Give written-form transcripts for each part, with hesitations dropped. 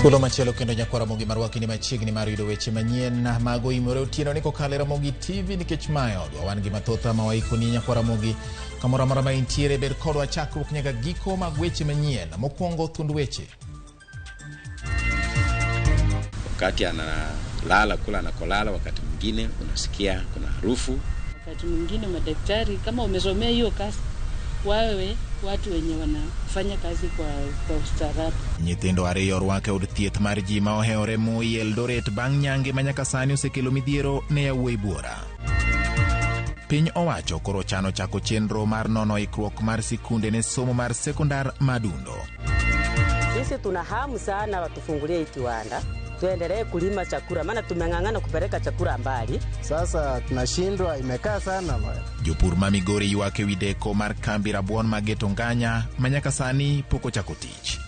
Kulo machielo kendo nyakwara Ramogi marwaki ni machiegni mar yudo weche manyien mag Oimore otieno ni kokalo Ramogi TV nikech mayo wan gi mathoth ma waiko ni nyakwara Ramogi kamoro amora ma intiere ber kodwa chakruok nyaka giko mag weche manyien. Mokwongo thund weche. Wakati analala kula anakolala, wakati mwingine unasikia kuna harufu. Wakati mwingine madaktari kama umesomea hiyo kazi, wawe watu wenye wanafanya kazi kwa ustaarabu. Nyithindo ariyo orwake od thieth mar ji ma oheore Moi Eldoret bang' nyange manyaka sani osekelo midhiero ne yawuoyi buora. Piny owacho koro chano chako chenro mar nono ikruok mar sikunde ne somo mar sekondar madundo. Sisi tuna hamu sana watufungulie kiwanda, tuendelee kulima chakula, maana tumeng'ang'ana kupeleka chakula mbali. Sasa tunashindwa, imekaa sana bwana. Jopur ma Migori ywak ewi deko mar kambi rabuon mageto nganya manyaka sani pok ochako tich.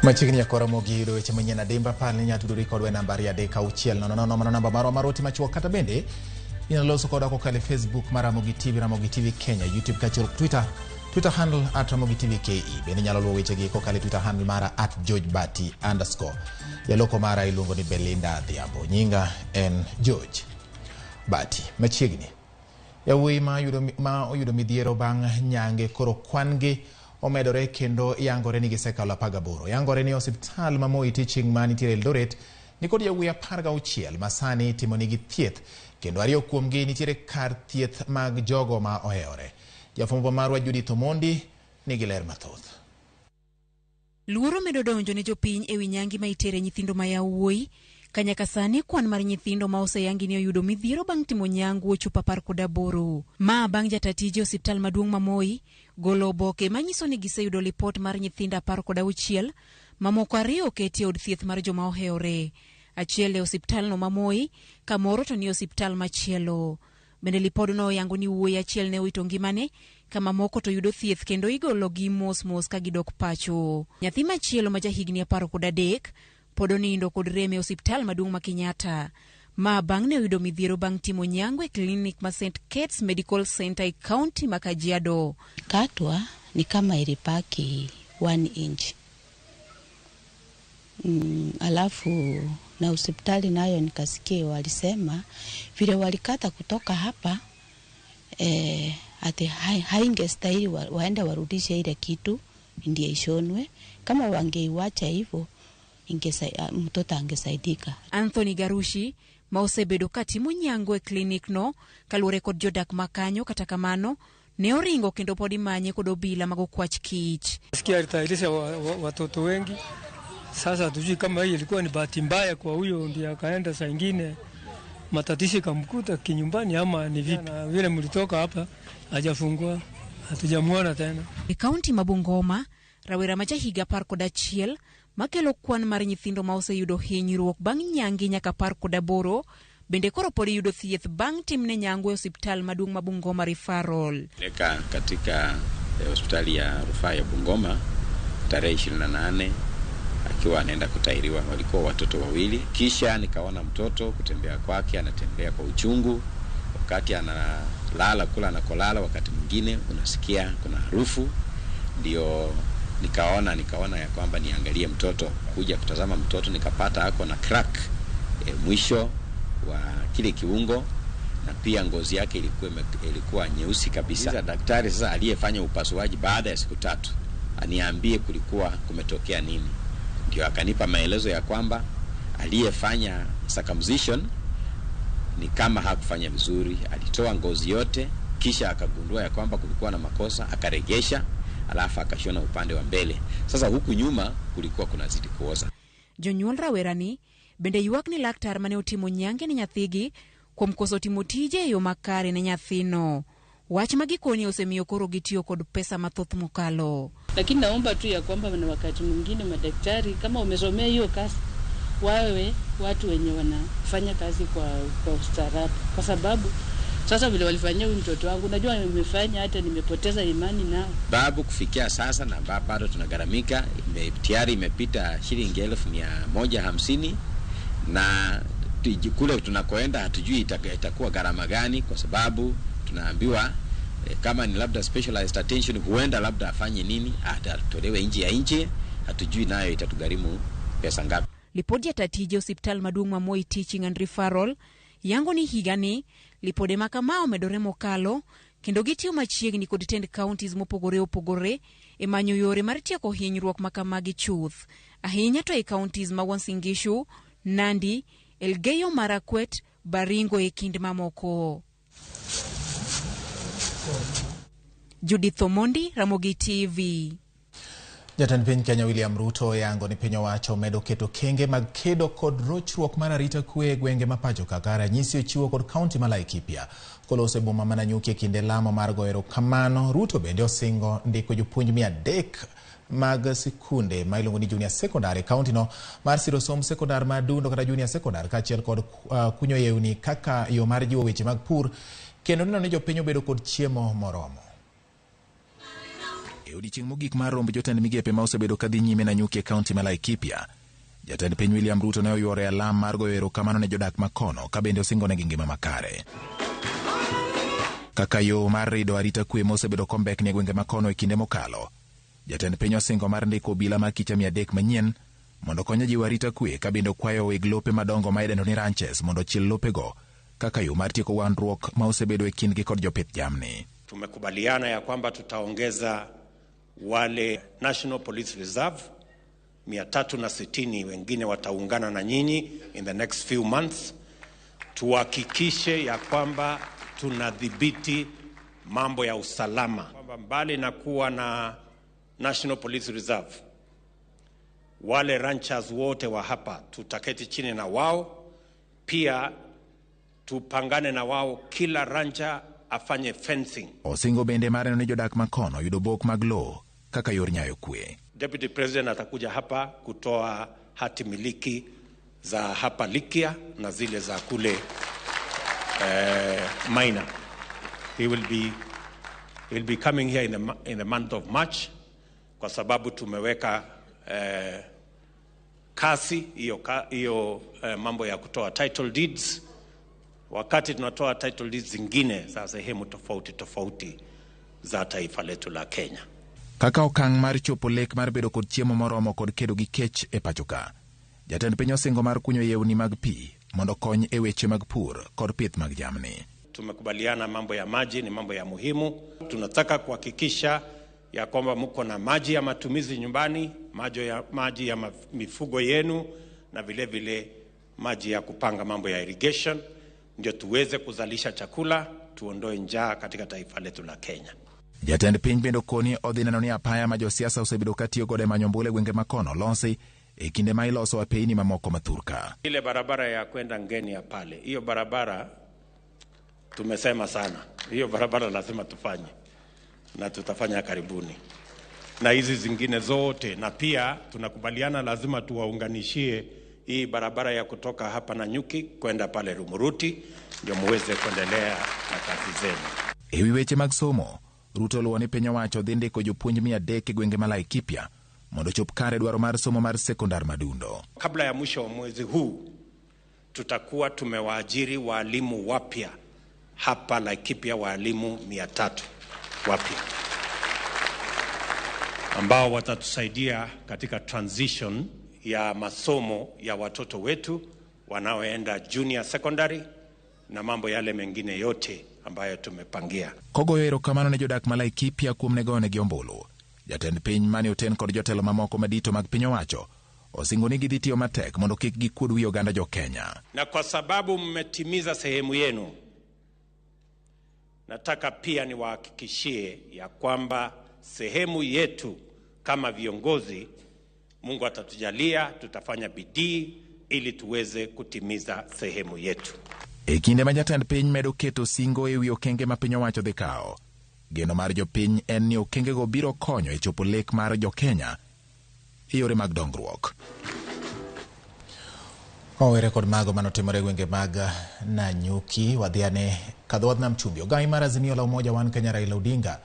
Machiegni nyakwara Ramogi yudo weche manyien adimba pal ni nyatudori kodwa nambari 360 mana namba marwa maroti machuok kata bende inaloso kodwa kokale Facebook mar Ramogi TV Kenya, YouTube kachiro Twitter handle @RamogiTVKE. Bende nyalo luwo weche gi kokale Twitter handle mara @GeorgeBati_. Yaloko mara iluongo ni Belinda Dhiambo. Nyinga en George Bati. Machiegni yawuoyi ma oyudo midhiero bang' nyange koro kwangi omedore kendo yangore ni gisekalo 18. Yangore ni osiptal ma Moi Teaching man nitiere Eldoret nikod yawuoyi 16 masani timo nigi thieth kendo ariyo kuomgi nitiere kar thieth mag jogo ma oheore. Jafwambo marwa Judith Omondi nigi ler mathoth. Luoro medo donjo ne jopiny ewi nyangi ma itere nyithindo ma yawuoyi. Kanyaka sani kwan mar nyithindo ma oseyangi ni oyudo midhiero bang' timo nyangu ochopo 18. Ma bang' jatatije osiptal maduong' ma Moi golo oboke manyiso ni giseyudo lipot mar nyithindo 16 mamoko 2 oketi od thieth mar joma oheore. Achiel e osiptal no ma Moi, kamoro to ni osiptal machielo. Bende lipodno oyango ni wuoyi achiel ne owito ngimane, kama moko to yudo thieth kendo igolo gi mos ka gidok pacho. Nyathi machielo ma jahigni 13 pod onindo kod rem e osiptal maduong' ma Kenyatta. Ma bang' ne oyudo midhiero bang' timo nyango e klinik ma St. Kate's Medical Center e kaunti ma Kajiado. Katwa ni kama ilipaki 1 inch. Alafu na hospitali nayo nikasikia walisema vile walikata kutoka hapa ati haingestahili waende warudishe ile kitu ndiye ishonwe. Kama wangeiwacha hivyo mtoto angesaidika. Anthony Garushi mausebedo katimo nyango e klinik no kaluore kod jodak makanyo, kata kamano ne oringo kendo podi manye kod obila mago kwach kich. Sikia alitailisha watoto wengi. Sasa tujui kama hii ilikuwa ni bahati mbaya kwa huyo ndiye akaenda saa nyingine matatishi kamkuta kinyumbani ama ni vipi. Na vile mlitoka hapa hajafungua, hatujamuona tena. E kaunti mabungoma rawera majahiga 11 makelo kwan mar nyithindo ma oseyudo hinyruok bang' nyangi nyaka 18 bende koro podi yudo thieth bang' timne nyango e osiptal maduong' ma Bungoma Referral. Katika hospitali ya rufaa ya Bungoma tarehe 28 akiwa anaenda kutairiwa, walikuwa watoto 2. Kisha nikaona mtoto kutembea kwake anatembea kwa uchungu, wakati analala kula anakolala, wakati mwingine unasikia kuna harufu. Ndio nikaona ya kwamba niangalie mtoto. Kuja kutazama mtoto nikapata ako na crack mwisho wa kile kiungo, na pia ngozi yake ilikuwa nyeusi kabisa. Daktari sasa aliyefanya upasuaji baada ya siku 3 aniambie kulikuwa kumetokea nini. Ndio akanipa maelezo ya kwamba aliyefanya circumcision ni kama hakufanya vizuri, alitoa ngozi yote kisha akagundua ya kwamba kulikuwa na makosa, akaregesha alafu akashona upande wa mbele. Sasa huku nyuma kulikuwa kunazidi kuoza. Jonyuol rawerani bende ywak ni laktar mane otimo nyange ni nyathigi kuom koso timo tije yo makare ne nyathino. Wach magikoni osemiyo koro gitiyo kod pesa mathoth mokalo. Lakini naomba tu ya kwamba na wakati mwingine madaktari kama umesomea hiyo kazi, wawe watu wenye wanafanya kazi kwa ustaarabu, kwa sababu Sasa vile walifanyia huyu mtoto wangu, najua nimefanya hata nimepoteza imani nao. Babu kufikia sasa na bado tunagaramika, tayari imepita shilingi 150 na kule tunakoenda hatujui itakuwa gharama gani, kwa sababu tunaambiwa kama ni labda specialized attention huenda labda afanye nini, atatolewe nje ya nchi, hatujui nayo itatugharimu pesa ngapi. Lipodi ya tatije hospital maduong' ma Moi Teaching and Referral yango ni higani lipode makamao medore mokalo kendo gitiyo machiegni kod tend counties mopogore opogore e manyo yore mar tieko hinyruok makamagi chuth, ahinya to e counties ma Uasin Gishu, Nandi, Elgeyo Marakwet, Baringo e kind mamoko. Judith Omondi, Ramogi TV. Jatend piny Kenya William Ruto yango ni piny owacho medo keto kenge mag kedo kod rochruok mar arita kwe gwenge mapacho kaka ranyisi ochiwo kod kaunti ma Laikipia. Kolose boma ma Nanyuki kinde lamo mar goyo erokamano, Ruto bende osingo ndiko jopuonj 300 mag sikunde ma iluongo ni junior secondary kaunti no mar siro somb sekondar madundo kata junior secondary kaachiel kod kunyo yewni kaka yo mar jiwo weche mag pur kendo neno ni jopiny obedo kod chiemo moromo. Odiochieng' mogik mar romb jotend migepe ma osebedo kadhi nyime Nanyuki e kaunti ma Laikipia, jatend piny William Ruto ne oyuoro alam mar goyo erokamano ne jodak makono ka bende osingone ngima makare. Kaka yo mar rido arita kwe ma osebedo kombekni e gwenge makono e kinde mokalo, jatend piny osingo mar ndiko obila ma kicha 300 manyien mondo konyo jiwo arita kwe ka bende kwayo weg lope madongo ma idendo ni ranches mondo chiel lopego kaka yo mar tieko wandruok ma osebedo e kindgi kod jopith jamni. Tumekubaliana ya kwamba tutaongeza wale National Police Reserve 360, wengine wataungana na nyinyi in the next few months. Tuhakikishe ya kwamba tunadhibiti mambo ya usalama, kwamba mbali na kuwa na National Police Reserve, wale ranchers wote wa hapa tutaketi chini na wao, pia tupangane na wao, kila rancher afanye fencing. Osingo bende mareno ni jodak makono yudo bok mag lo kaka yor nyayo kwe. Deputy President atakuja hapa kutoa hati miliki za hapa Likia na zile za kule Maina. He will be coming here in the month of March, kwa sababu tumeweka kasi hiyo mambo ya kutoa title deeds. Wakati tunatoa title deeds zingine za sehemu tofauti za taifa letu la Kenya. Kaka okang' mar chopo lek mar bedo kod chiemo moromo kod kedo gi kech e pachoka, jatend piny osingo mar kunyo yewni mag pi mondo kony e weche mag pur kod pith mag jamni. Tumekubaliana mambo ya maji ni mambo ya muhimu. Tunataka kuhakikisha ya kwamba mko na maji ya matumizi nyumbani, maji ya mifugo yenu, na vile maji ya kupanga mambo ya irrigation, ndio tuweze kuzalisha chakula, tuondoe njaa katika taifa letu la Kenya. Jatend piny bendo koni odhi neno ni apaya ma josiasa osebedo katiyo godo e manyo mbule gwenge makono losi e kinde ma iloso apeini mamoko mathurka. Ile barabara ya kwenda Ngeni ya pale, hiyo barabara tumesema sana, hiyo barabara lazima tufanye na tutafanya karibuni, na hizi zingine zote, na pia tunakubaliana lazima tuwaunganishie hii barabara ya kutoka hapa Nanyuki kwenda pale Rumuruti ndio muweze kuendelea na kazi zenu. Ewi weche mag somo, Ruto luwo ni piny owacho dhi ndiko jopuonj 300 e gwenge ma Laikipia mondo chop kare dwaro mar somo mar sekondar madundo. Kabla ya mwisho wa mwezi huu tutakuwa tumewaajiri walimu wapya hapa Laikipia, walimu 300 wapya ambao watatusaidia katika transition ya masomo ya watoto wetu wanaoenda junior secondary na mambo yale mengine yote ambayo tumepangia. Kogoyo erokamano ne jodak ma Laikipia kuom negonegi ombulu, jatend piny mane oten kod jotelo mamoko madito mag piny owacho osingo ni gidhi tiyo matek mondo kik gikud wi oganda jo Kenya. Na kwa sababu mmetimiza sehemu yenu, nataka pia niwahakikishie ya kwamba sehemu yetu kama viongozi, Mungu atatujalia, tutafanya bidii ili tuweze kutimiza sehemu yetu. E kinde ma jatend piny medo keto singo e wi okenge ma piny owacho dhi kawo, geno mar jopiny en ni okengego biro konyo e chopo lek mar jo Kenya e yore mag dongruok. Owere kod mago manotimore gwenge mag Nanyuki, wadhiane kadhodh nam chumbi. Ogai mar Azimio la Umoja Wan Kenya Raila Odinga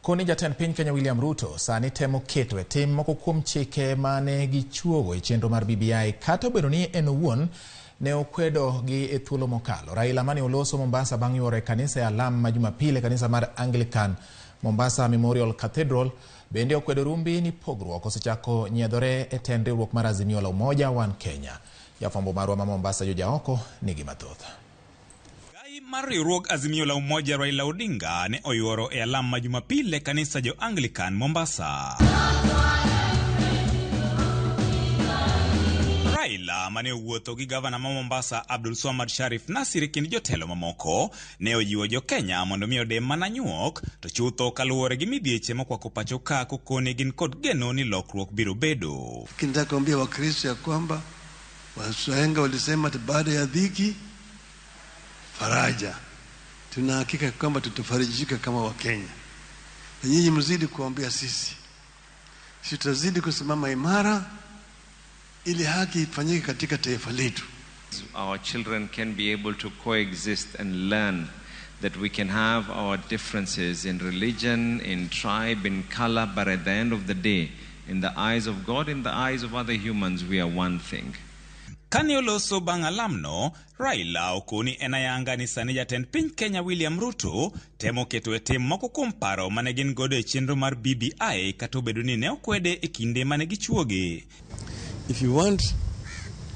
koni jatend piny Kenya William Ruto sani temo keto e tim moko kuom chike mane gichuogo e chenro mar BBI kata obedo ni en owuon ne okwedo gi e thuolo mokalo. Raila mane oloso Mombasa bang' yuoro e kanisa ya Lam ma Jumapile, kanisa mar Anglican Mombasa Memorial Cathedral, bende okwedo rumbi ni pogruok osechako nyiedhore e tend riwruok mar Azimio la Umoja Wan Kenya. Jafwambo marwa ma Mombasa Joja Oko nigi mathoth. Mar riwruok Azimio la Umoja Raila Odinga ne oyuoro e Lam ma Jumapile kanisa jo Anglican Mombasa. Raila mane owuotho gi gavana ma Mombasa Abdul Swamad Sharif Nasir kendo jotelo mamoko ne ojiwo jo Kenya mondo mi odem mana nyuok to chutho kaluwore gi midhieche mokwako pacho ka kokone gin kod geno ni lokruok biro bedo. Kinataka kuambia Wakristo ya kwamba Wahenga walisema baada ya dhiki faraja. Tuna hakika kwamba tutafarijika kama Wakenya. Na nyinyi mzidi kuambia sisi tutazidi kusimama imara ili haki ifanyike katika taifa letu. Our children can be able to coexist and learn that we can have our differences in religion, in tribe, in color, but at the end of the day, in the eyes of God, in the eyes of other humans, we are one thing. Kani oloso bang' alamno, Raila okoni enayanga ni sani jatend piny Kenya William Ruto temo keto e tim moko kuom paro mane gin godo e chenro mar BBI kata obedo ni ne okwede e kinde mane gichuoge. If you want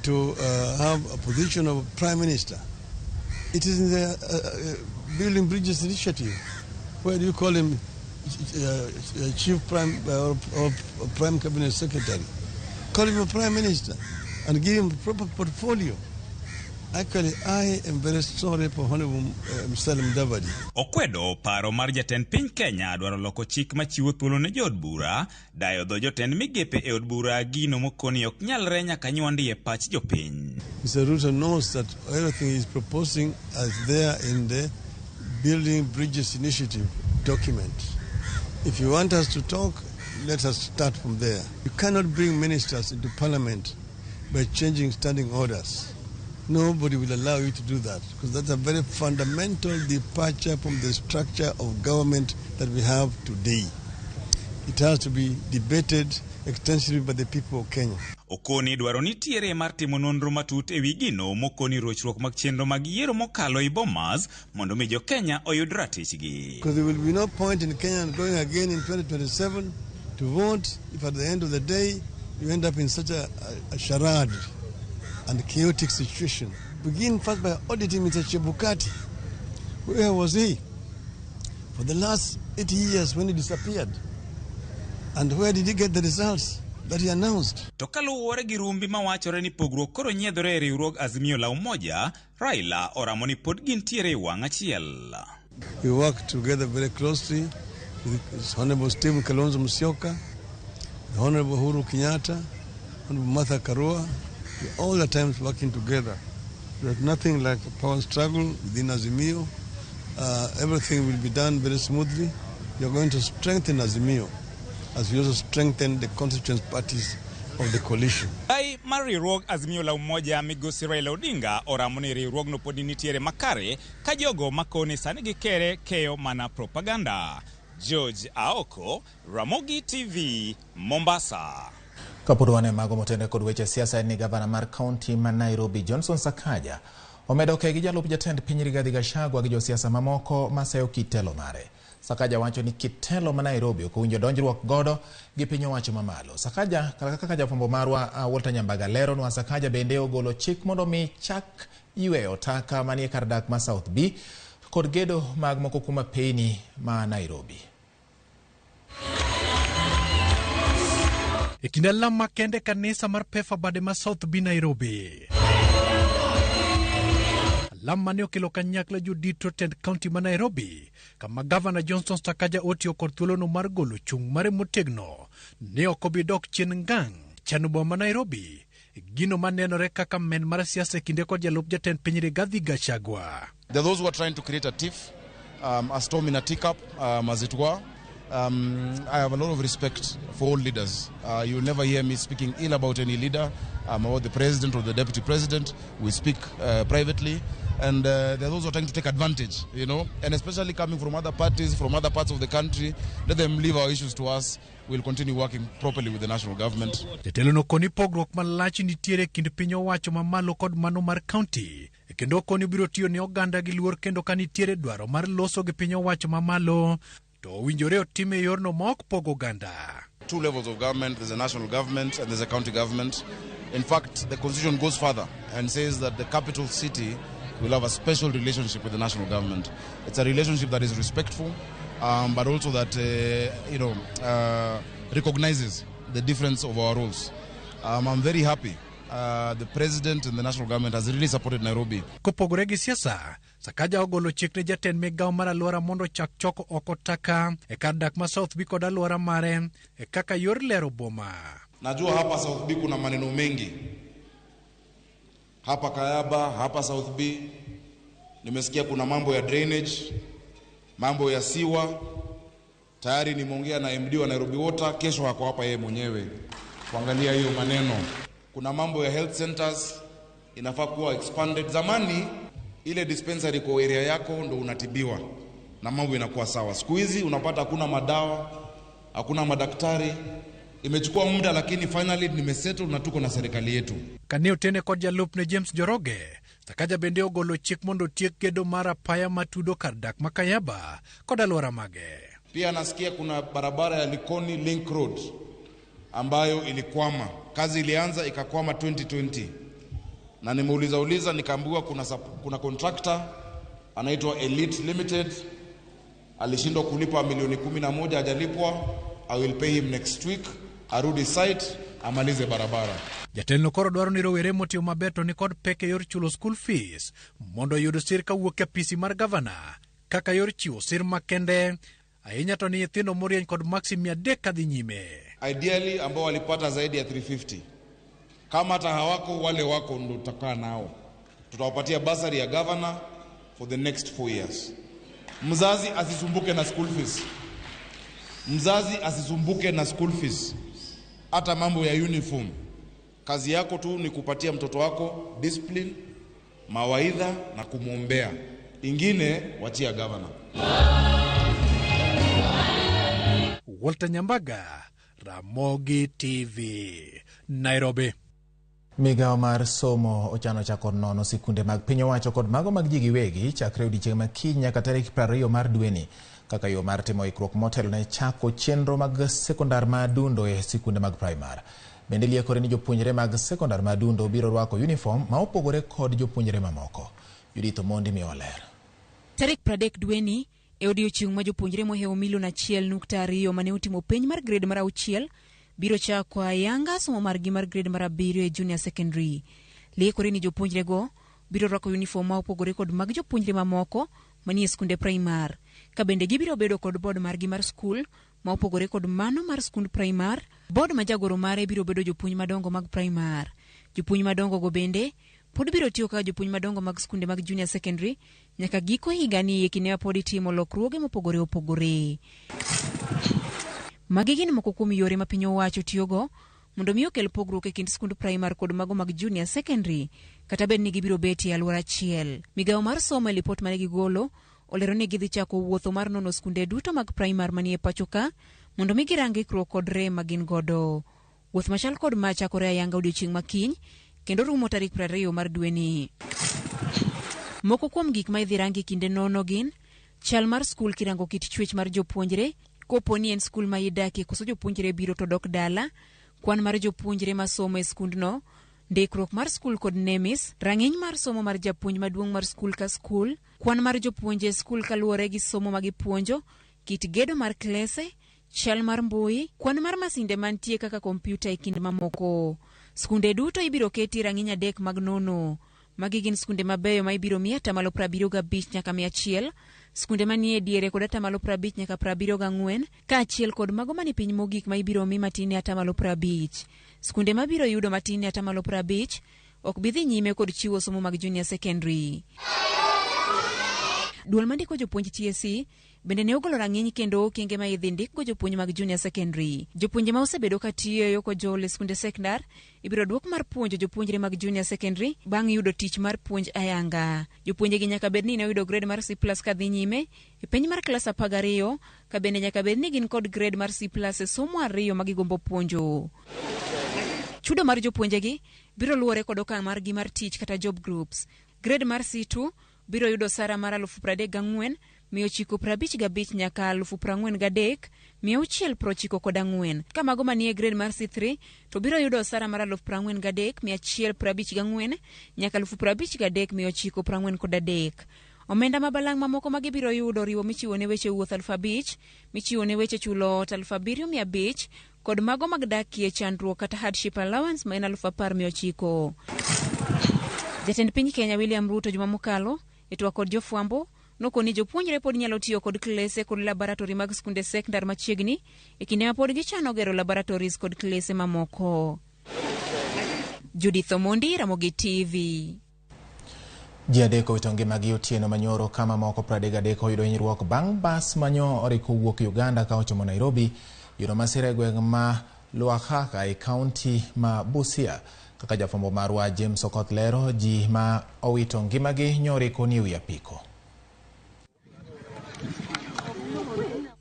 to have a position of Prime Minister, it is in the Building Bridges Initiative. Where do you call him Chief Prime or Prime Cabinet Secretary? Call him a Prime Minister and give him a proper portfolio. Actually, I am very sorry for Honorable Mr. Mudavadi. Okwedo paro mar jatend piny Kenya dwaro loko chik machiwo thuolo ne jod bura, dayo dho jotend migepe e od bura gino mokoni ok nyalre nyaka nywandi e pach jopiny. Mr. Ruto knows that everything is proposing as there in the Building Bridges Initiative document. If you want us to talk, let us start from there. You cannot bring ministers into parliament by changing standing orders. Nobody will allow you to do that because that's a very fundamental departure from the structure of government that we have today. It has to be debated extensively by the people of Kenya. Okoni dwaro ni tiere mar timo nonro matut e wi gino mokoni rochruok mag chenro mag yiero mokalo i Bomas mondo mi jo Kenya oyud ratichgi. Because there will be no point in Kenya going again in 2027 to vote if at the end of the day you end up in such a charade and chaotic situation. Begin first by auditing Mr. Chebukati. Where was he for the last 80 years when he disappeared? And where did he get the results that he announced? To kaluwore gi rumbi mawachore ni pogruok koro nyiedhore e riwruog Azimio la Umoja, Raila oramo ni pod gintiere wang' achiel. We work together very closely with His Honorable Stephen Kalonzo Musyoka, the Honorable Uhuru Kenyatta, Honorable Martha Karua. We're all the times working together. There's nothing like a power struggle within Azimio. Everything will be done very smoothly. You're going to strengthen Azimio as we also strengthen the constituent parties of the coalition. Ai mar riwruog Azimio la Umoja migosi Raila Odinga oramo ni riwruogno pod nitiere makare ka jogo makone sani gikere keyo mana propaganda. George Aoko, Ramogi TV, Mombasa. Kapod wane mago motende kod weche siasa ni gavana mar kaunti ma Nairobi Johnson Sakaja omedo ke gi jalup jatend piny Rigathi Gachagua gi josiasa mamoko maseyo kitelo mare. Sakaja wacho ni kitelo ma Nairobi ok owinjo donjruok godo gi piny owacho mamalo. Sakaja kaka jafwambo marwa Walter Nyambaga lero nwa Sakaja bende ogolo chik mondo mi chak yweyo taka manie kar dak ma South B kod gedo mag moko kuma peyni ma Nairobi. E kinde lam makende kanisa mar Pefa bade ma South B Nairobi. Lam mane okelo kanyakla judito tend county ma Nairobi kama Governor Johnson Sakaja otio kod thuolono mar golo chung' mare motegno ne okobi dok chien ngang' chano boma Nairobi gino manenore kaka men mar siasa kinde kod jalup jatend piny Rigathi Gachagua. There are those who are trying to create a tiff, a storm in a teacup, as it were. I have a lot of respect for all leaders. You'll never hear me speaking ill about any leader, about the president or the deputy president. We speak privately. And they're also trying to take advantage, you know, and especially coming from other parties, from other parts of the country. Let them leave our issues to us. We'll continue working properly with the national government. Jatelo no koni pogruok malach nitiere kind piny owacho mamalo kod mano mar county. Kendo koni biro tiyo ni oganda gi luor kendo kanitiere dwaro mar loso gi piny owacho mamalo. To winjore otime yorno ma ok pogo oganda. Two levels of government. There's a national government and there's a county government. In fact, the constitution goes further and says that the capital city will have a special relationship with the national government. It's a relationship that is respectful, but also that, recognizes the difference of our roles. I'm very happy. The president and the national government has really supported Nairobi. Kopogore gi siasa, Sakaja ogolo chik ne jatend migawo mar alwora mondo chak choko oko taka e kar dak ma South B kod alwora mare e kaka yor lero boma. Najua hapa South B kuna maneno mengi. Hapa Kayaba, hapa South B, nimesikia kuna mambo ya drainage, mambo ya siwa. Tayari nimeongea na MD wa Nairobi Water, kesho hako hapa yeye mwenyewe kuangalia hiyo maneno. Kuna mambo ya health centers, inafaa kuwa expanded. Zamani ile dispensary kwa area yako ndo unatibiwa na mambo inakuwa sawa. Siku hizi unapata hakuna madawa, hakuna madaktari. Imechukua muda lakini finally nimesettle na tuko na serikali yetu. Kaneo tene kod jalup ne James Joroge, Sakaja bende ogolo chik mondo tiek gedo mar apaya matudo kar dak ma Kayaba kod alwora mage. Pia nasikia kuna barabara ya Likoni Link Road ambayo ilikwama. Kazi ilianza ikakwama 2020. Na nimeuliza nikaambiwa kuna contractor anaitwa Elite Limited alishindwa kulipa milioni 11 hajalipwa. I will pay him next week. Arudi site amalize barabara. Jatelo koro dwaro ni rowere motiyo maber to ni kod pek e yor chulo school fees mondo yud sir kawuok e apisi mar gavana kaka yor chiwo sir makende ahinya to ni nyithindo morieny kod maksi 300 kadhi nyime. Ideally ambao walipata zaidi ya 350. Kama hata hawako wale wako ndo tutakaa nao. Tutawapatia basari ya governor for the next 4 years. Mzazi asisumbuke na school fees. Mzazi asisumbuke na school fees. Hata mambo ya uniform. Kazi yako tu ni kupatia mtoto wako discipline, mawaidha na kumwombea. Ingine wachia governor. Walter Nyambaga, Ramogi TV, Nairobi. Migawo mar somo ochano chako nono sikunde mag piny owacho kod mago mag ji giwegi chakre odiechieng' ma kiny nyaka tarik 20 mar dweni kaka yo mar timo ikruok motelo ne chako chenro mag sekondar madundo e sikunde mag primar. Bende liekore ni jopuonjre mag sekondar madundo biro rwako uniform ma opogore kod jopuonjre mamoko. Judith Omondi mioler. Tarik 30 dweni e odiechieng' ma jopuonjre mohewo milion 1.2 mane utimo penj mar grade mar 6 biro chako ayanga somo margi mar grade mar 7 e junior secondary. Liekore ni jopuonjre go biro rwako uniform ma opogore kod mag jopuonjre mamoko manie skunde primar. Ka bende gibiro bedo kod board margi mar skul ma opogore kod mano mar skund primar. Board ma jagoro mare biro bedo jopuonj madongo mag primar. Jopuonj madongo go bende pod biro tiyo kaka jopuonj madongo mag skunde mag junior secondary nyaka giko higani e kinde ma pod itimo lokruoge mopogore opogore. Magi gin moko kuom yore ma piny owacho tiyogo mondo mi okel pogruok e kind skund primar kod mago mag junior secondary kata bed ni gibiro betie alwora achiel. Migawo mar somo e lipot mane gigolo olero ni gidhi chako wuotho mar nono skunde duto mag primar manie pacho ka mondo mi girang ikruok kod rem ma gin godo. Wuoth machal kod ma chakore ayanga odiechieng' ma kiny kendo rumo tarik 20 mar dweni. Moko kuom gik ma idhi rangi kinde nono gin chal mar skul kirango kit chwech mar jopuonjre, kopo ni en skul ma idakie koso jopuonjre biro to dok dala, kwan mar jopuonjre ma somo e skundno, ndikruok mar skul kod nemis, rang'iny mar somo mar japuonj maduong' mar skul ka skul, kwan mar jopuonje skul kaluwore gi somo ma gipuonjo, kit gedo mar klese, chal mar mbui, kwan mar masinde mantie kaka kompyuta e kind mamoko. Skunde duto ibiro keti rang'iny 3 mag nono. Magi gin skunde mabeyo ma ibiro mi 75 nyaka 100, skunde manie diere kod 50 nyaka 74, kaachiel kod mago mani piny mogik ma ibiro mi matin 50. Skunde ma biro yudo matin 50 ok bidhi nyime kod chiwo somo mag junior secondary. Duol mandiko jopuonj TSC Bende ne ogolo rang'iny kendo okenge ma idhi ndikgo jopuonj mag junior secondary. Jopuonje ma osebedo ka tiyo ko jol e skunde sekondar ibiro duok mar puonjo jopuonjre mag junior secondary bang' yudo tich mar puonj ayanga. Jopuonje gi nyaka bed ni ne oyudo grade mar C+ kadhi nyime e penj mar klas 12 ka bende nyaka bed ni gin kod grade mar C+ e somo 2 ma gigombo puonjo. Chudo mar jopuonjegi biro luwore kod okang' margi mar tich kata job groups. Grade mar C2 biro yudo sara mar 34,955 nyaka 43,694. Ka mago manie grade mar C3 to biro yudo sara mar 43,154 nyaka 53,943. Omenda mabalang' mamoko ma gibiro yudo riwo michiwo ne weche wuoth 5,000, michiwo ne weche chulo 7,500 kod mago mag dakie chandruok kata hardship allowance ma en 10,900. Jatend piny Kenya William Ruto juma mokalo e twak kod jofwambo nokoni jopuonjre pod nyalo tiyo kod klese kod laboratori mag skunde sekondar machiegni e kinde ma pod gichano gero laboratories kod klese mamoko. Judith Omondi, Ramogi TV. Ji adek owito ngimagi otieno manyoro kama moko 33 oyudo hinyruok bang' bas manyo oriko wuok Uganda ka ochomo Nairobi yudo masira e gweng' ma Luakaka e kaunti ma Busia. Kaka jafwambo marwa James Okoth lero, ji ma owito ngimagi nyoriko ni wi apiko.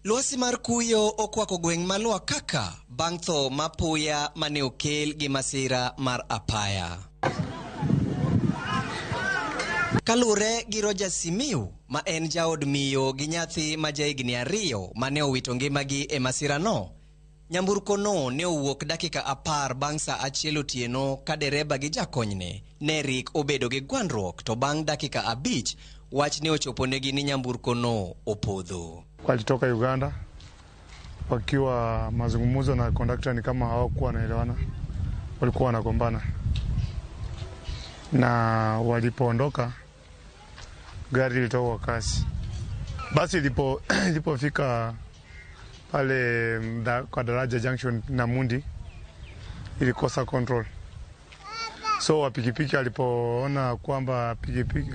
Lwasi mar kuyo okwako gweng' ma Luakaka bang' tho mapoya mane okel gi masira mar apaya. Kalure gi Roger Simiu ma en jaod miyo gi nyathi ma jahigni 2 mane owito ngimagi e masira no. Nyamburko no ne owuok dakika 10 bang' saa 1 otieno ka dereba gi jakonyne ne rik obedo gi gwandruok, to bang' dakika 5 wach ne ochoponegi ni nyamburko no opodho. Walitoka Uganda wakiwa mazungumzo na kondakta, ni kama hawakuwa wanaelewana, walikuwa wanagombana, na walipoondoka gari ilitoka kwa kasi. Basi ilipofika pale kwa daraja junction na Mundi ilikosa control. So wapikipiki alipoona kwamba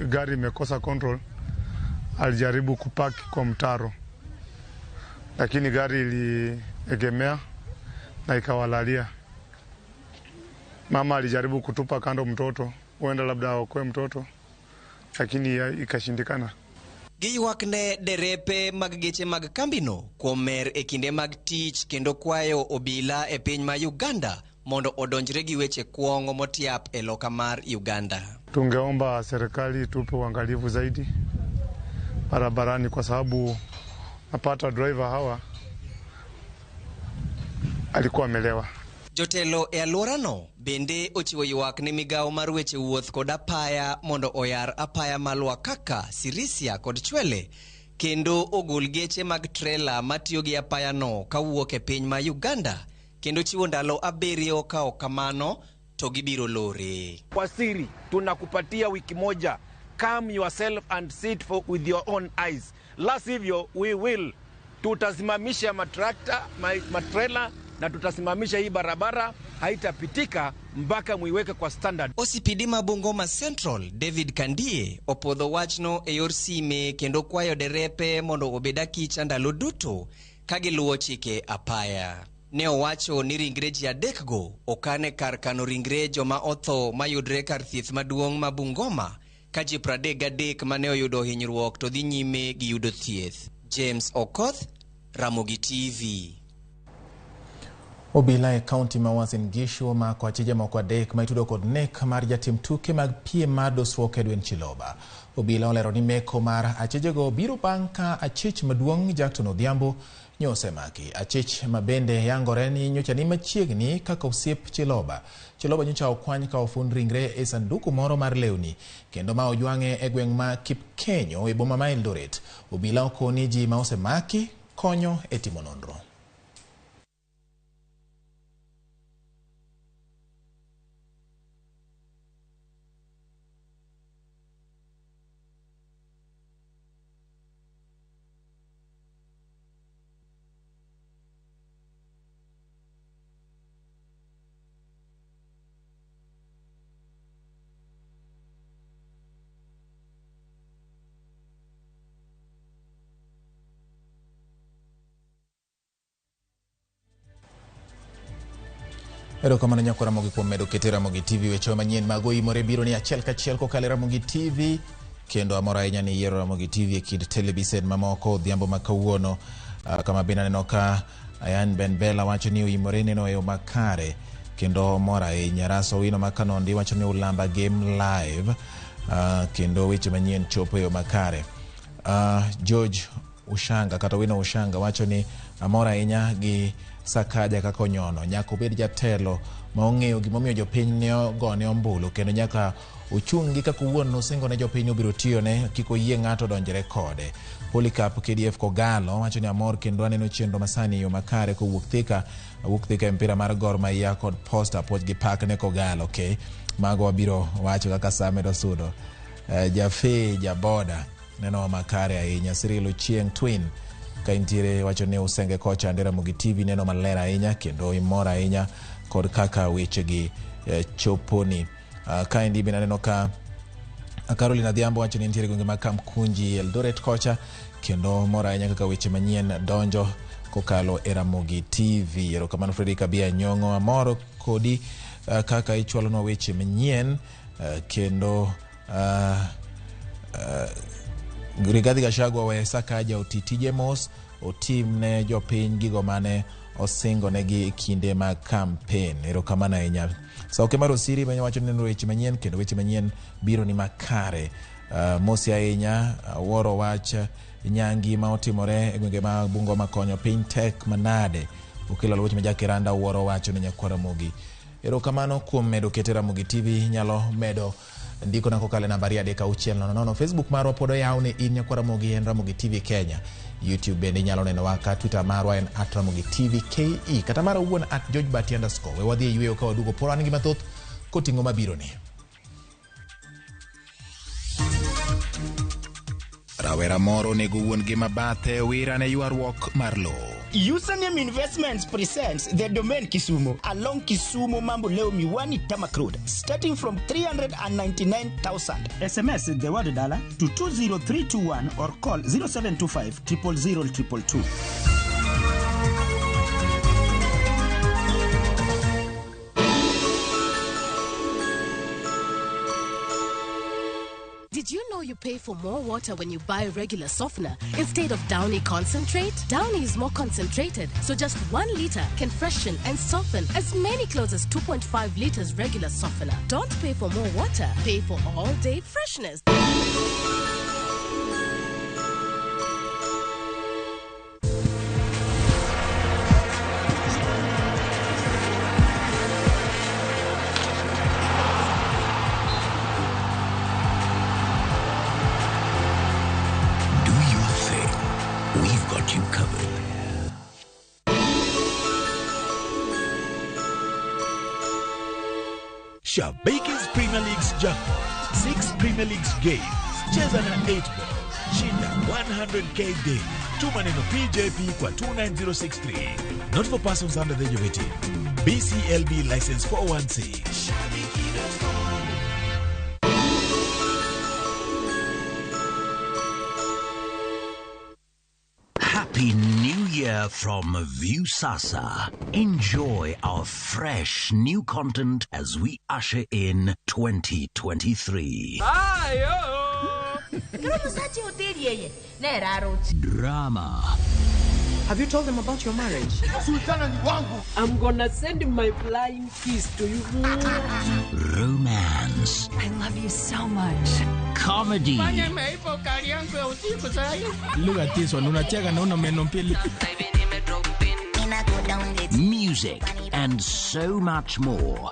gari imekosa control, alijaribu kupaki kwa mtaro, lakini gari iliegemea na ikawalalia. Mama alijaribu kutupa kando mtoto, huenda labda aokoe mtoto, lakini ikashindikana. Giywak ne derepe mag geche mag kambino kuom mer e kinde mag tich kendo kwayo obila e piny ma Uganda mondo odonjre gi weche kuong'o motiap e loka mar Uganda. Tungeomba serikali tupe uangalifu zaidi barabarani, kwa sababu napata driver hawa alikuwa amelewa. Jotelo e alworano bende ochiwo ywak ne migawo mar weche wuoth kod apaya mondo oyar apaya ma Luakaka, Sirisia kod Chwele, kendo ogol geche mag trela matiyo gi apaya no kawuok e piny ma Uganda, kendo chiwo ndalo 7 ka ok kamano to gibiro lore. Kwa siri tunakupatia wiki moja, come yourself and sit with your own eyes, la sivyo we will. Tutasimamisha matrakta, matrela na tutasimamisha hii barabara, haitapitika mpaka muiweke kwa standard. OCPD ma Bungoma Central David Kandie opodho wachno e yor sime kendo kwayo derepe mondo obedaki ndalo duto kagiluwo chike apaya. Ne owacho ni ringre ji adekgo okane kar kano ringre joma otho mayudre kar thieth maduong' ma Bungoma, ka ji 33 mane oyudo hinyruok to dhi nyime gi yudo thieth. James Okoth, Ramogi TV. Obila e kaunti ma Uasin Gishu omako achije moko 3 ma itudo kod nek mar jatim tuke mag piem mar dusruok Edwin Chiloba. Obila olero ni meko mar achijego biro bang' ka achich maduong' Jackton Odhiambo nyose maki. Achich mabende yangore ni nyocha ni machiegni kaka osiep Chiloba. Chiloba nyocha okwany ka ofund ringre e sanduku moro mar lewni kendo ma ojwang'e e gweng' ma Kipkenyo e boma ma Eldoret. Obila okoni ji ma osemaki konyo e timo nonro. Ero kamano nyako Ramogi kuom medo kete Ramogi TV weche manyien mag Oimore biro ni achiel kachiel kokalo Ramogi TV kendo amora ahinya ni yiero Ramogi TV e kind televisen mamoko odhiambo ma kawuono. Kama bina neno ka Ayan Ben Bella wacho ni Oimore neno e yo makare kendo mora ahinya. Raso Wino Makanondi wacho ni ulamba game live kendo weche manyien chopo e yo makare. George Ushanga kata Wino Ushanga wacho ni amora ahinya gi Sakaja kaka onyono nyaka obed jatelo ma ong'eyo gimomiyo jopiny ne ogone ombulu kendo nyaka ochungi kaka wuon nosingo ne jopiny obiro tiyo ne kiko yie ng'ato donjre kode. Polycarp KDF Kogalo wacho ni amor kendo aneno chenro masani yo makare kowuok thika mpira mar Gor Mahia kod Posta puoch gi pak ne Kogalo. Okay, mago wabiro wacho kaka Samedo Sudo. Jafe Jaboda neno makare ahinya. Cyril Ochieng Twin kaintiere wacho ni usenge kocha andera Ramogi TV neno malera ahinya kendo imora ahinya kod kaka weche gi choponi. Kaindi bina neno ka Carolina Dhiambo wacho ni nitiere gwenge makam kunji Eldoret kocha kendo mora ahinya kaka weche manyien donjo kokalo e Ramogi TV. Ero kamano Frederick Abia Nyong'o amoro kodi kaka ichwalonwa weche manyien kendo Rigathi Gachagua we Sakaja otitije mos otim ne jopiny gigo mane osingo negi kinde mag campaign. Ero kamano ahinya. Sauke mar Osiri bende wacho ni weche manyien kendo weche manyien biro ni makare. Mosi ahinya woro wach nyangi ma otimore e gwenge mag Bungoma konyo piny tek manade okelo weche majakiranda woro wacho ni nyako Ramogi. Ero kamano kuom medo kete Ramogi TV nyalo medo ndiko na kokale nambari 360. Facebook marwa podo yaune in nyako Ramogi en Ramogi TV Kenya. YouTube bende nyalo neno waka. Twitter marwa en @Ramogi TV KE kata mara wuon @GeorgeBati_. We wadhi yueyo ka wadugo poro an gi mathoth koting'o mabiro ni. Rawera moro nego wuon gi mabathe wira ne ywaruok mar lo. Username Investments presents the domain Kisumu along Kisumu Mambo Leo Miwani Tamak Road starting from 399,000. SMS the word dollar to 20321 or call 0725 000 222. Did you know you pay for more water when you buy regular softener instead of Downy concentrate? Downy is more concentrated, so just 1 liter can freshen and soften as many clothes as 2.5 liters regular softener. Don't pay for more water, pay for all-day freshness. You covered. Shabakers Premier League's jackpot, 6 Premier League's games, cheza na 8 ball, shinda 100k day. Tuma neno PJP kwa 29063. Not for persons under the age of 18. BCLB license 416. Happy New Year from Viusasa. Enjoy our fresh new content as we usher in 2023. Drama. Have you told them about your marriage? I'm gonna send my flying kiss to you. Romance. I love you so much. Comedy. Look at this one. Music and so much more.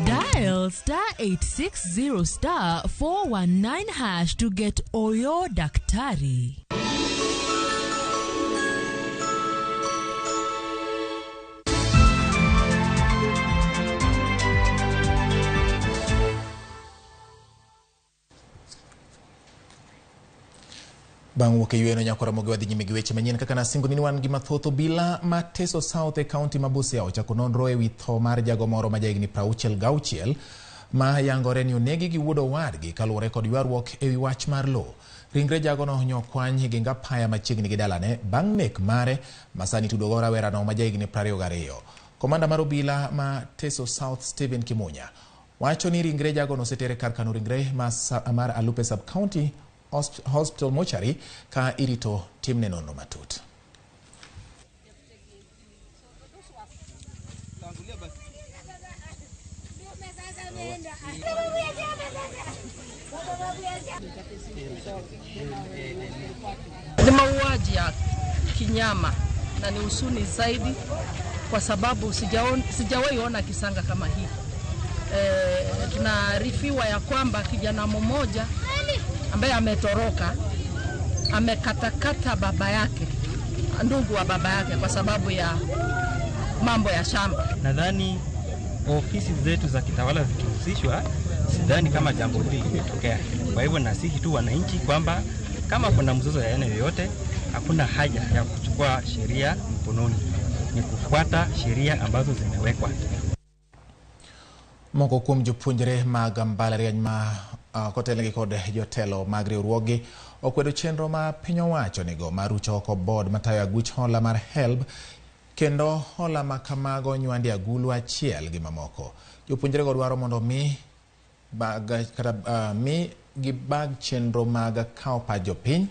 Dial *860*419# to get Oyo Daktari. Bang wuok e yueno nyakora mogi wadhi nyime gi weche manyien kaka nasingo ni wan gi mathoth bila mateso South e kaunti ma Busia ochako nonro e wi tho mar jago moro ma jahigni 66 ma yangore ni onegi gi wuodo wadgi kaluwore kod ywaruok e wi wach mar lo. Ringre jagono nyokwany gi ngapaya machiegni gi dalane bang' nek mare masani tudogo rawerano ma jahigni 22. Komanda mar obila ma Teso South Stephen Kimunya wacho ni ringre jagono osetere kar kano ringre mar Alupe Sub County Hospital Mochari ka irito timne nonro matut. Ni mauaji ya kinyama na ni huzuni zaidi kwa sababu sijawahi ona kisanga kama hii. Tunaarifiwa ya kwamba kijana mmoja ambaye ametoroka amekatakata baba yake, ndugu wa baba yake kwa sababu ya mambo ya shamba. Nadhani ofisi zetu za kitawala zikihusishwa, sidhani kama jambo hili limetokea. Kwa hivyo nasihi tu wananchi kwamba kama kuna mzozo ya aina yoyote, hakuna haja ya kuchukua sheria mkononi, ni kufuata sheria ambazo zimewekwa. Moko kuom jopuonjre mag mbalariany ma kotelegi kod jotelo mag riwruoge okwedo chenro ma piny owacho nigo mar rucho oko board matayo aguch hola mar HELB kendo hola ma kamago nywandi agulu achiel gi mamoko. Jopuonjre go dwaro mondo mi bag chenro mag kawo pa jopiny,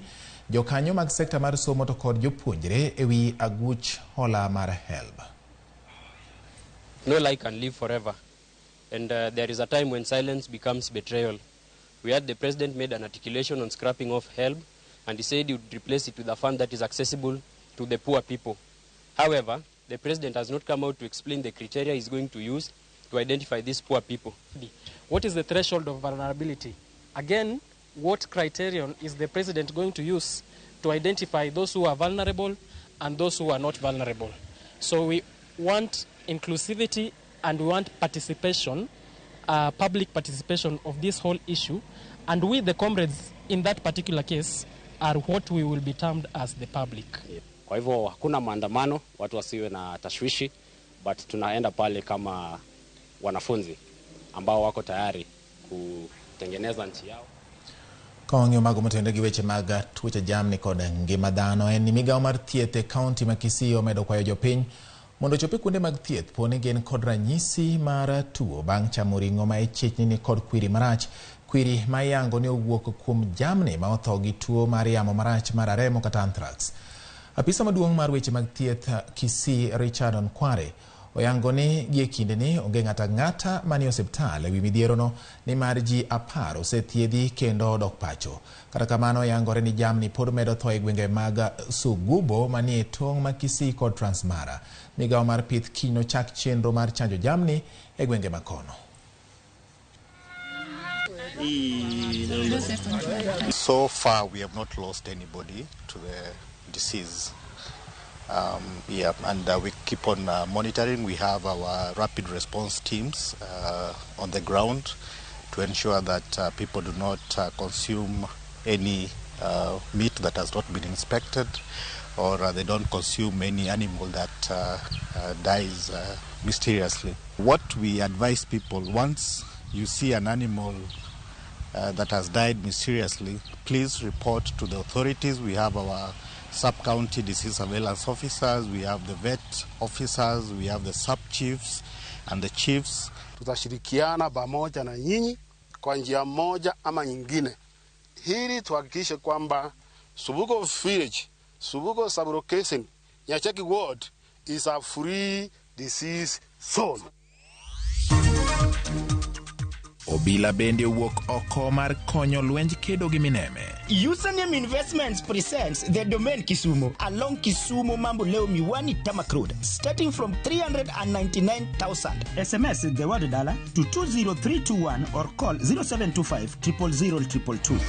jokanyo mag sekta mar somo to kod jopuonjre ewi aguch hola mar HELB. No lie can live forever. And there is a time when silence becomes betrayal. We had the president made an articulation on scrapping off HELB, and he said he would replace it with a fund that is accessible to the poor people. However, the president has not come out to explain the criteria he's going to use to identify these poor people. What is the threshold of vulnerability? Again, what criterion is the president going to use to identify those who are vulnerable and those who are not vulnerable? So we want inclusivity and we want participation, public participation of this whole issue. And we, the comrades in that particular case, are what we will be termed as the public. Kwa hivyo hakuna maandamano, watu wasiwe na tashwishi, but tunaenda pale kama wanafunzi ambao wako tayari kutengeneza nchi yao. Kong'yo mago motende gi weche mag tuoche jamni kod ngima dhano en ni migawo mar thieth e kaunti ma Kisii omedo kwayo jopiny mondo chope kuonde mag thieth poni gin kod ranyisi mar tuo bang' chamo ring'o ma ichich ni kod kwiri marach, kwiri ma yango ni owuok kuom jamni ma otho gi tuo mar yamo marach mar remo kata anthrax. Apisa maduong' mar weche mag thieth Kisii Richard Nkware oyango ni gie kinde ni onge ng'ata mani osiptal ewi midhierono ni mar ji 10 osethiedhi kendo dok pacho. Kata kamano yangore ni jamni pod medo tho e gwenge mag Sugubo manie tong' ma Kisii kod Transmara. Migawo mar pith kino chak chenro mar chanjo jamni e gwenge makono. So far we have not lost anybody to the disease. And we keep on monitoring. We have our rapid response teams on the ground to ensure that people do not consume any meat that has not been inspected, or they don't consume any animal that dies mysteriously. What we advise people, once you see an animal that has died mysteriously, please report to the authorities. We have our sub-county disease surveillance officers, we have the vet officers, we have the sub-chiefs and the chiefs. Tutashirikiana pamoja na nyinyi kwa njia moja ama nyingine, hili tuhakikishe kwamba Subugo village, Subugo sub-location, Nyacheki ward is a free disease zone. Obila bende wuok oko mar konyo lwenj kedo gi mineme. Username Investments presents the domain Kisumu along Kisumu Mambo Leo Miwani Tamak Road, starting from 399,000. SMS the word dollar to 20321 or call 0725 000 222.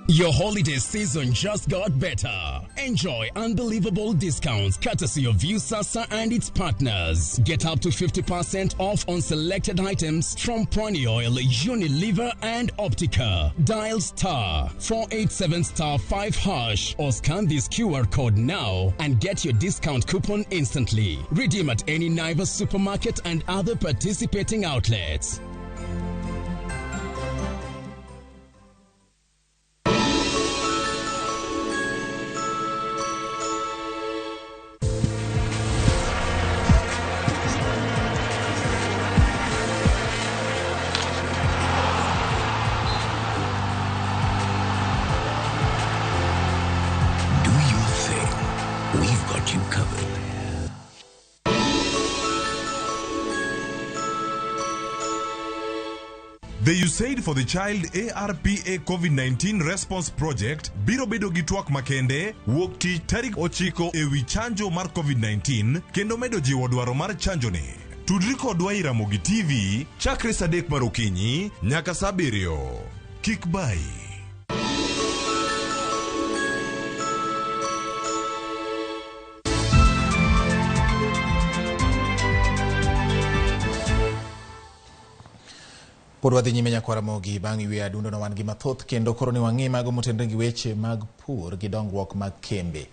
Your holiday season just got better. Enjoy unbelievable discounts courtesy of Viusasa and its partners. Get up to 50% off on selected items from Pony Oil, Unilever and Optica. Dial *487*5# or scan this QR code now and get your discount coupon instantly. Redeem at any Naivas supermarket and other participating outlets. The USAID for the Child ARPA COVID-19 Response Project biro bedo gi twak makende wuok tich tarik 9 ewi chanjo mar COVID-19 kendo medo jiwo dwaro mar chanjo ni. Tudri kodwa Ramogi TV chakre saa 3 mar okinyi nyaka saa 7. Kik bai. Pod wadhi nyime nyaka Ramogi bang' ywe adundo no wan gi mathoth kendo koro ni wang'i mago motenore gi weche mag pur gi dongruok mag kembe.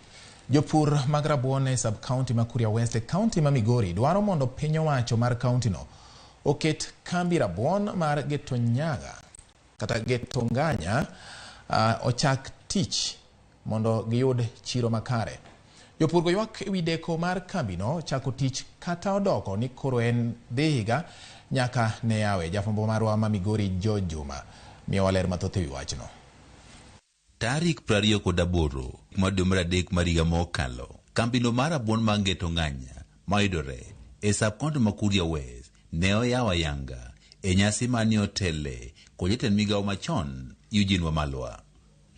Jopur mag rabuon e sub-county ma Kuria West e county ma Migori dwaro mondo piny owacho mar county no oket kambi rabuon mar Getonyaga kata Getonganya ochak tich mondo giyud chiro makare. Jopur go ywak ewi deko mar kambi no chako tich kata odoko ni koro en dhiga nyaka ne yawe. Jafombo marwa ma Migori Jojuma miyo waler mathoth ewi wachno. Tarik 28 madumra dek mariga mokalo kambino mar rabuon ma Getonganya mayudore e sub-county ma Kuria West ne oyawa yanga e nyasi mani otele kod jatend migawo machon Eugene Wamalwa.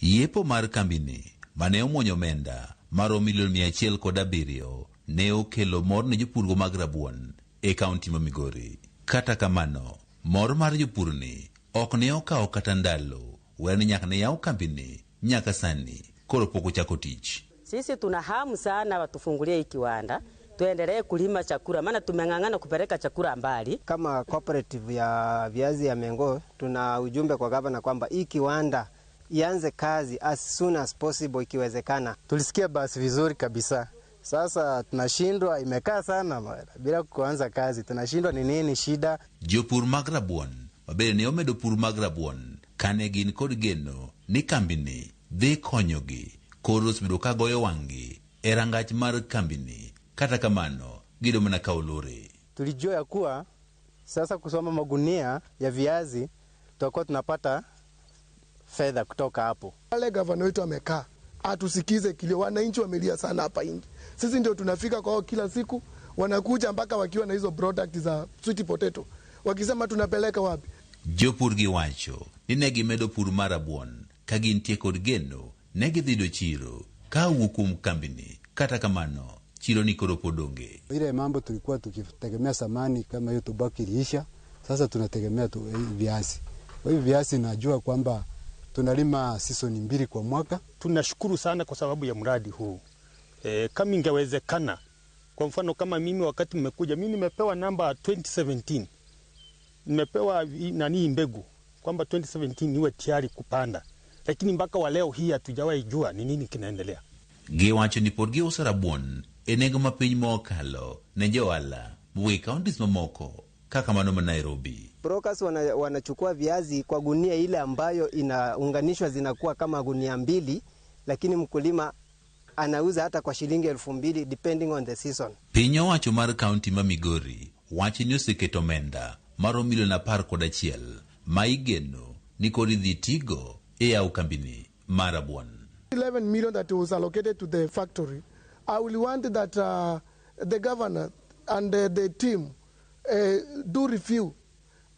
Yepo mar kambini mane omwonyo omenda maro $107 ne okelo mor ne jopurgo mag rabuon e kaunti ma Migori. Kata kamano, mor mar jopurni ok ne okawo kata ndalo wani nyaka ne yaw kambini nyaka sani koro poko chako tich. Sisi tuna hamu sana watufungulie hii kiwanda tuendelee kulima chakula maana tumeng'ang'ana kupeleka chakula mbali. Kama cooperative ya viazi ya Mengo tuna ujumbe kwa gavana kwamba hii kiwanda ianze kazi as soon as possible ikiwezekana. Tulisikia basi vizuri kabisa. Sasa tunashindwa, imekaa sana bila kuanza kazi. Tunashindwa ni nini shida. Jopur mag rabuon mabende ne omedo pur mag rabuon kane gin kod geno ni kambini dhi konyogi koro osbedo ka goyo wang'gi e rangach mar kambini. Kata kamano gido mana kaulore. Tulijua ya kuwa sasa kusoma magunia ya viazi tutakuwa tunapata fedha kutoka hapo. Wale gavana wetu amekaa atusikize kilio, wananchi wamelia sana hapa nje. Sisi ndio tunafika kwao kila siku, wanakuja mpaka wakiwa na hizo product za sweet potato. Wakisema tunapeleka wapi? Jopur gi wacho ni ne gimedo pur mar rabuon ka gintie kod geno ne gidhido chiro ka wukum kambini. Kata kamano chiro ni koro podonge. Ile mambo tulikuwa tukitegemea samani kama hiyo tobaki iliisha, sasa tunategemea viazi. Kwa hiyo viazi najua kwamba tunalima season 2 kwa mwaka. Tunashukuru sana kwa sababu ya mradi huu. Kama ingewezekana, kwa mfano kama mimi wakati nimekuja, mimi nimepewa namba 2017. Nimepewa mbegu kwamba 2017 niwe tayari kupanda. Lakini mpaka wa leo hii hatujawahi jua ni nini kinaendelea. Giwacho ni pod giuso rabuon e nengo mapiny mokalo ne joala mowuok counties mamoko kaka mano ma Nairobi. Brokers wanachukua viazi kwa gunia ile ambayo inaunganishwa zinakuwa kama gunia 2, lakini mkulima anauza hata kwa shilingi 2,000 depending on the season. Piny owacho mar county ma Migori wacho ni oseketo omenda maro $11 ma igeno ni kod idhi tigo e yawo kambini mar rabuon. 11 million that was allocated to the factory. I will want that the governor and the team do review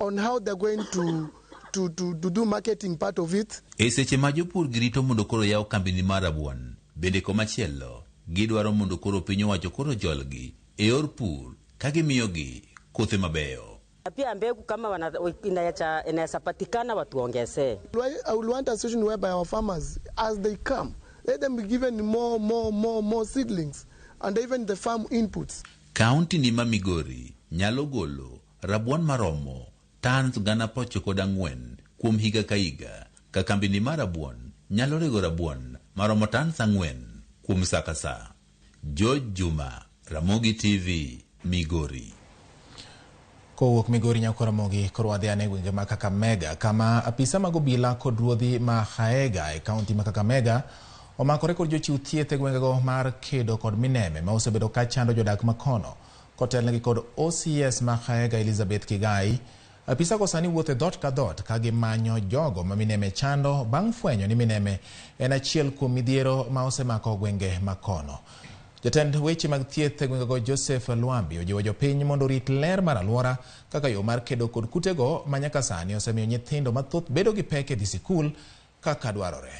on how they're going to do marketing part of it. E seche ma jopur girito mondo koro yawo kambini mar rabuon, bende komachielo gidwaro mondo koro piny owacho koro jolgi e yor pur ka gimiyogi kothe mabeyo. Pia mbegu kama inaweza patikana watuongezee. I will want a situation whereby our farmers, as they come, let them be given more seedlings and even the farm inputs. Kaunti ni ma Migori nyalo golo rabuon maromo tons gana 94 kuom higa ka higa, ka kambi ni mar rabuon nyalo rego rabuon maromo tons 4 kuom saa ka saa. George Juma, Ramogi TV, Migori. Kowuok Migori nyako Ramogi korwadhi ane gwenge ma Kakamega kama apisa mag obila kod ruodhi ma Haega e kaunti ma Kakamega omakore kod jochiw thieth e gwengego mar kedo kod mineme ma osebedo ka chando jodak makono. Kotelnegi kod OCS ma Haega Elizabeth Kigai, apisa ko sani wuothe dot ka dot ka gimanyo jogo ma mineme chando bang' fwenyo ni mineme en achiel kuom midhiero ma osemako gwenge makono. Jatend weche mag thieth e gwengego Joseph Luambi ojiwo jopiny mondo rit ler mar alwora kaka yo mar kedo kod kutego ma nyaka sani osemiyo nyithindo mathoth bedo gi pek e dhi sikul kaka dwarore.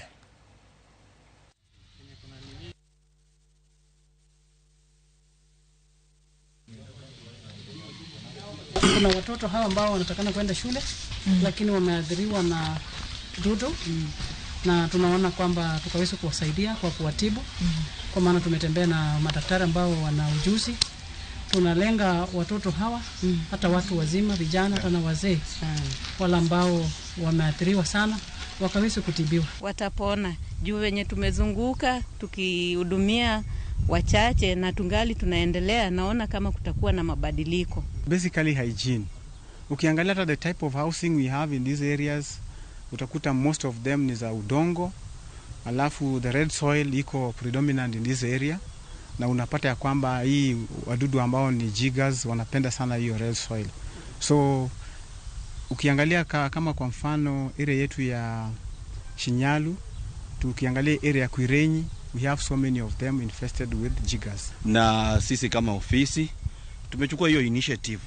Kuna watoto hawa ambao wanatakana kwenda shule lakini wameathiriwa na dudu na tunaona kwamba tukaweza kuwasaidia kwa kuwatibu kwa maana tumetembea na madaktari ambao wana ujuzi. Tunalenga watoto hawa hata watu wazima, vijana, hata na wazee wala ambao wameathiriwa sana wakaweza kutibiwa. Watapona juu wenye tumezunguka tukihudumia wachache na tungali tunaendelea, naona kama kutakuwa na mabadiliko. Basically hygiene. Ukiangalia hata the type of housing we have in these areas, utakuta most of them ni za udongo, alafu the red soil iko predominant in this area, na unapata ya kwamba hii wadudu ambao ni jiggers wanapenda sana hiyo red soil. So ukiangalia kama kwa mfano area yetu ya Shinyalu, tukiangalia area ya Kwirenyi, we have so many of them infested with jiggers. Na sisi kama ofisi tumechukua hiyo initiative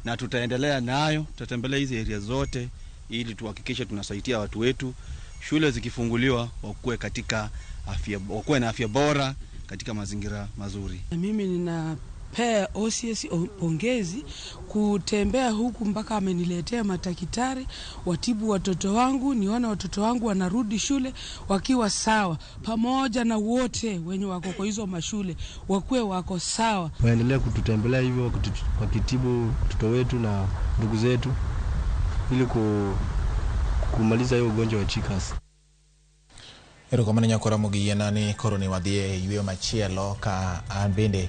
na tutaendelea nayo, tutatembelea hizi area zote ili tuhakikishe tunasaidia watu wetu. Shule zikifunguliwa wakuwe na afya bora katika mazingira mazuri. Mimi ninapea OCS pongezi kutembea huku mpaka ameniletea madaktari watibu watoto wangu, nione watoto wangu wanarudi shule wakiwa sawa, pamoja na wote wenye wako kwa hizo mashule wakuwe wako sawa. Waendelee kututembelea hivyo wakitibu watoto wetu na ndugu zetu ili kumaliza hiyo ugonjwa wa chikas. Erokamano nyako Ramogi yenani koroni wadhie yweyo machielo ka bende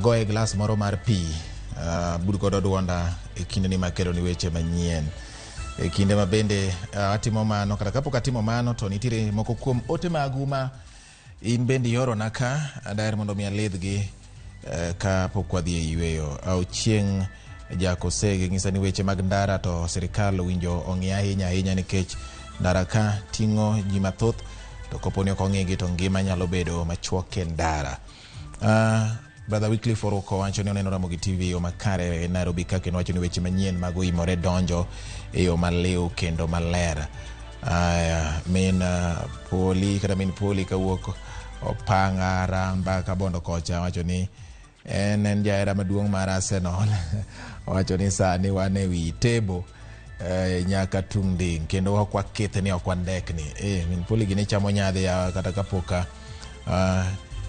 goye glas moro mar pi bud godo duonda e kinde ni makelo ni weche manyien. E kinde ma bende atimo mano kata kapok atimo mano to nitire moko kuom ote maguma in bende yoro naka adaer mondo mi aledhgi ka pok wadhie yweyo au chieng' jako sege ng'isa ni weche mag ndara to sirikal winjo ong'i ahinya nikech ndara ka ting'o ji mathoth to koponi ok ong'igi to ngima nyalo bedo machuok e ndara. Brother Wycliffe Oruko wacho ni oneno Ramogi TV yo makare e Nairobi ka kendo wacho ni weche manyien mag Oimore donjo e yo maliw kendo maler. Min poli kawuok opanga ramba ka bondo kocha wacho ni en jaera maduong' mar Arsenal. Wacho ni sani wan e wi tebo nyaka tung ding kendo ok wakethe ni ok wandekni. Min poli gini chamo nyadhi ya kata kapoka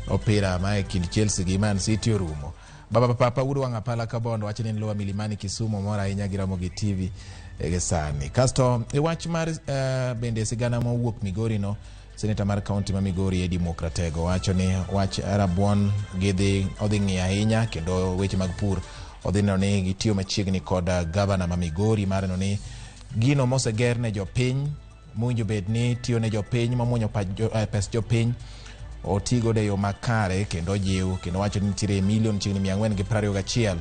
opira ma e kind Chelsea gi Man City orumo. Papa uru wang' apala ka bondo wacho ni lowa Milimani Kisumu mora ahinya gi Ramogi TV e sani. Kasto e wach mar bende sigana mowuok Migori no, Senator mar kaunti ma Migori Eddie Mokratego wacho ni wach rabuon odhi ng'i ahinya kendo weche mag pur odhi neno ni gitiyo machiegni kod gavana ma Migori mar neno ni gino moseger ne jopiny mwinjo bed ni tiyo ne jopiny mamuonyo pes jopiny otigo de yo makare kendo jiw kendo wacho ni nitiere milion chiegni 421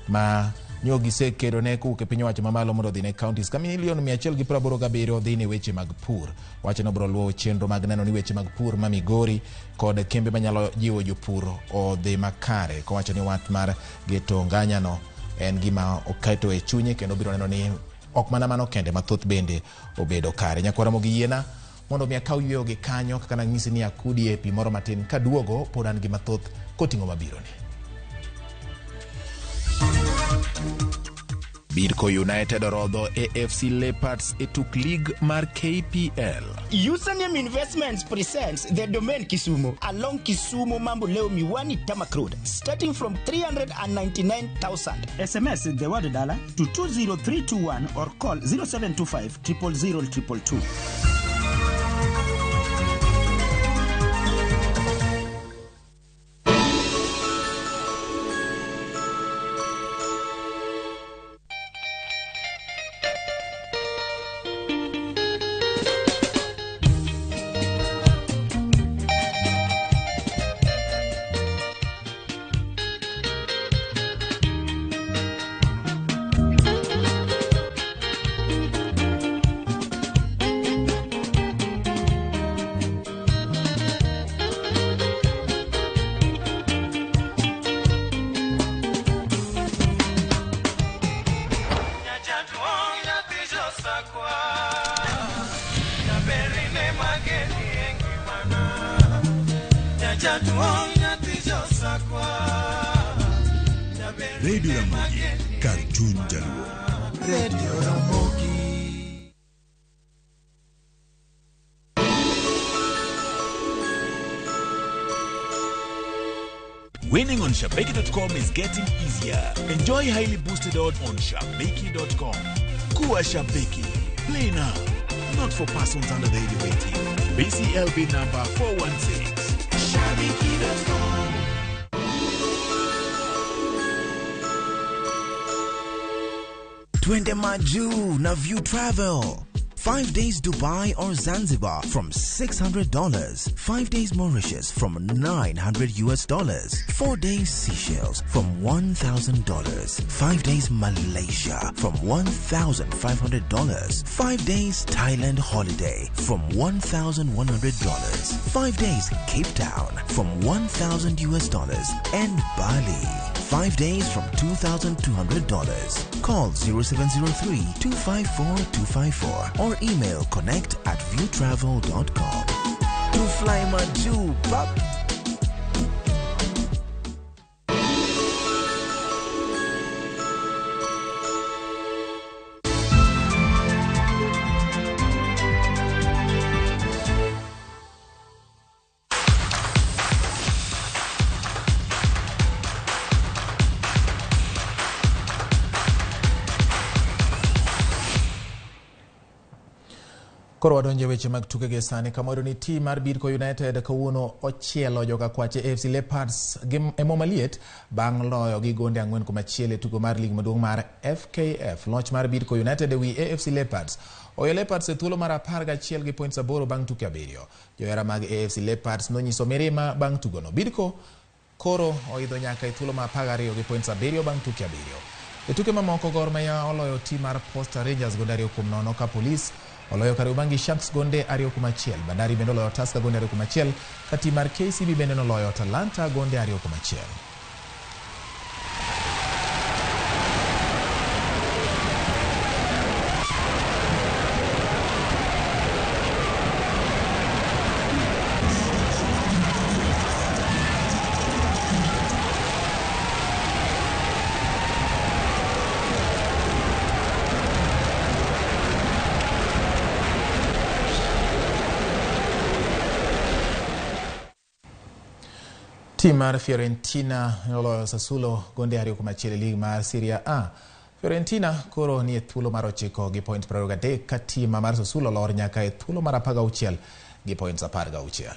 ma nyogi sekedo ne kuke piny wacho mamalo mondo dhi ne counties ka milion 187 dhi ne weche mag pur. Wacho no bro luwo chenro mag neno ni weche mag pur ma Migori kod kembe manyalo jiwo jopur odhi makare. Ko wacho ni wat mar geto nganya no en gima oketo e chunye kendo biro neno ni ok mana mano kende mathoth bende obedo kare. Nyako Ramogi yiena mondo mi akaw yweyo gi kanyo kaka nang'isi ni akudi e pi moro matin ka duogo pod an gi mathoth koting'o mabiro ni. Bidco United orodho AFC Leopards e tuk league mar KPL. Username Investments presents the domain Kisumu along Kisumu Mambo Leo Miwani Tamak Road, starting from 399,000. SMS the word dollar to 20321 or call 0725 000 222. Radio Ramogi, Cartoon Jaluo. Radio Ramogi. Winning on Shabeki.com is getting easier. Enjoy highly boosted odds on Shabeki.com. Kuwa Shabeki. Play now. Not for persons under the age of 18. BCLB number 416. Shabeki.com. Twende Maju na View Travel. 5 days Dubai or Zanzibar from $600. 5 days Mauritius from $900. 4 days Seychelles from $1,000. 5 days Malaysia from $1,500. 5 days Thailand holiday from $1,100. 5 days Cape Town from $1,000. And Bali 5 days from $2,200. Call 0703-254-254 or email connect@viewtravel.com. To fly Maju, pop. Koro wadonje weche mag tuke ge sani kamoro ni team mar Bidco United kawuono ochielo joka kwache AFC Leopards emomaliet bang loyo gi gonde 4-1 e tugo mar lig maduong' mar FKF. Loch mar Bidco United wi AFC Leopards oyo Leopards e thuolo mar 11 gi points 8 bang tuke 7. Johera mag AFC Leopards nonyiso mirima bang tugono. Bidco koro oidho nyaka e thuolo mar 12 gi points 7 bang tuke 7. E tuke mamoko Gor Mahia oloyo team mar Posta Rangers gonde 2-0 ka Police oloyo Kariobangi Sharks gonde 2-1. Bandari bende oloyo Tusker gonde 2-1 ka team mar KCB bende noloyo Atalanta gonde 2-1. Team mar Fiorentina noloyo Sassuolo gonde 2-1 lig mar Serie A. Fiorentina koro ni e thuolo mar 9 gi point 23 ka team mar Sassuolo lor nyaka e thuolo mar 16 gi points 16.